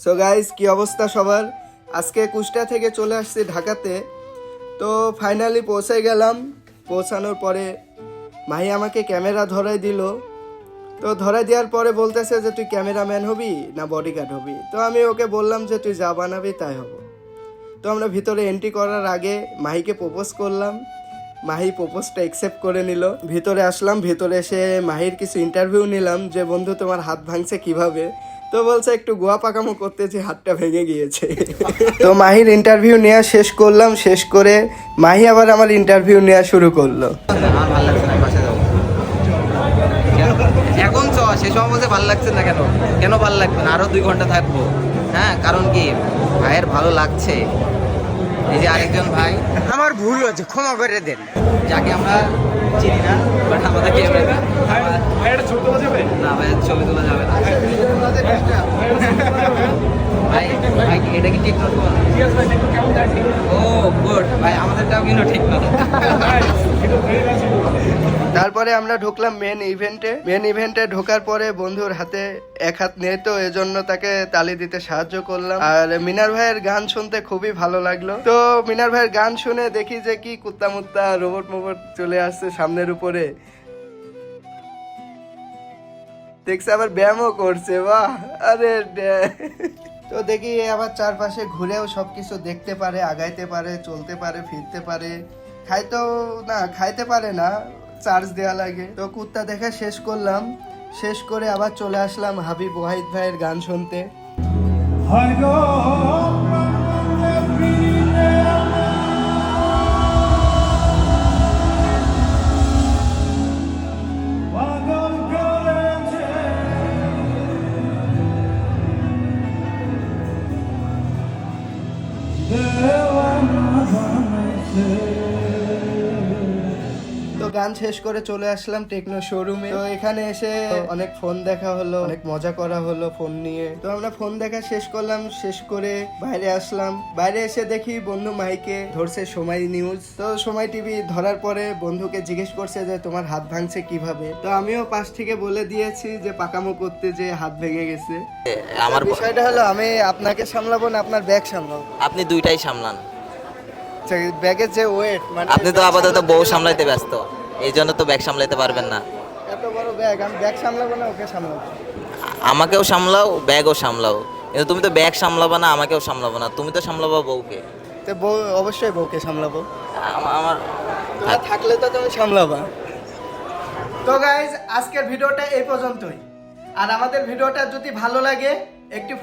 So guys, কি অবস্থা সবার? আজকে কুষ্টিয়া থেকে চলে আসছি ঢাকাতে। তো ফাইনালি পৌঁছে গেলাম। পৌঁছানোর পরে মাহি আমাকে ক্যামেরা ধরাই দিল। তো ধরাই দেওয়ার পরে বলতেছে যে তুই ক্যামেরাম্যান হবি না বডিগার্ড হবি। তো আমি ওকে বললাম যে তুই যা বানাবি তাই হবো। তো আমরা ভিতরে এন্ট্রি করার আগে মাহিকে প্রপোজ করলাম। মাহি প্রপোজটা অ্যাকসেপ্ট করে নিল। ভিতরে আসলাম, ভিতরে এসে মাহির কিছু ইন্টারভিউ নিলাম যে বন্ধু তোমার হাত ভাঙছে কিভাবে। তো বলছে একটু গোয়া পাকামো করতে যে হাতটা ভেঙে গিয়েছে। তো মাহির ইন্টারভিউ নেওয়া শেষ করলাম, শেষ করে মাহি আবার আমার ইন্টারভিউ নেওয়া শুরু করলো। আমার ভালো লাগছে না, বাসে যাবো। এখন সে সময় বলছে ভালো লাগছে না কেন? কেন ভালো লাগবে না? আরো 2 ঘন্টা থাকবো। হ্যাঁ, কারণ কি ভাইয়ের ভালো লাগছে। এই যে আরেকজন ভাই, আমার ভুল হচ্ছে, ক্ষমা করে দেন। যাকে আমরা চিনি না, বাট আমাদের ক্যামেরা না, ভাইয়ের ছবি তোলা যাবে না। ভাই ভাই এটা কি ঠিক নয়? ও গুড ভাই, আমাদেরটাও কিন্তু ঠিক নয়। তারপরে আমরা ঢুকলাম মেন ইভেন্টে ঢোকার পরে বন্ধুর হাতে এক হাত নেই, তো এজন্য তাকে তালি দিতে সাহায্য করলাম। আর মিনার ভাইয়ের গান শুনতে খুবই ভালো লাগলো। তো মিনার ভাইয়ের গান শুনে দেখি যে কি কুত্তা মুত্তা রোবট মোবট চলে আসছে সামনের উপরে। দেখছে আবার ব্যায়ামও করছে, বাহ! আরে তো দেখি আবার চারপাশে ঘুরেও সবকিছু দেখতে পারে, আগাইতে পারে, চলতে পারে, ফিরতে পারে। খাইতে পারে না, চার্জ দেওয়া লাগে। তো কুত্তা দেখা শেষ করলাম, শেষ করে আবার চলে আসলাম হাবিব ওয়াহিদ ভাইয়ের গান শুনতে। তো গান শেষ করে চলে আসলাম টেকনো শোরুমে। তো এখানে এসে অনেক ফোন দেখা হলো, অনেক মজা করা হলো ফোন নিয়ে। তো আমরা ফোন দেখা শেষ করলাম, শেষ করে বাইরে আসলাম। বাইরে এসে দেখি বন্ধু মাইকে ধরছে সময় নিউজ। তো সময় টিভি ধরার পরে বন্ধুকে জিজ্ঞেস করছে যে তোমার হাত ভাঙছে কিভাবে। তো আমিও পাশ থেকে বলে দিয়েছি যে পাকামো করতে যে হাত ভেঙে গেছে। আমার বিষয়টা হলো আমি আপনাকে সামলাবো না আপনার ব্যাগ সামলাবো। আপনি দুইটাই সামলান। ব্যাগের যে ওয়েট, মানে আপনি তো আপাতত বউ সামলাইতে ব্যস্ত, এই জন্য তো ব্যাগ সামলাইতে পারবেন না। এত বড় ব্যাগ, আমি ব্যাগ সামলাবো না ওকে সামলাবো। আমাকেও সামলাও, ব্যাগও সামলাও, কিন্তু তুমি তো ব্যাগ সামলাবা না, আমাকেও সামলাবো না, তুমি তো সামলাবা বউকে। তো বউ অবশ্যই বউকে সামলাবো। আমার তোমরা থাকলে তো তুমি সামলাবা। তো গাইজ, আজকের ভিডিওটা এই পর্যন্তই। আর আমাদের ভিডিওটা যদি ভালো লাগে একটি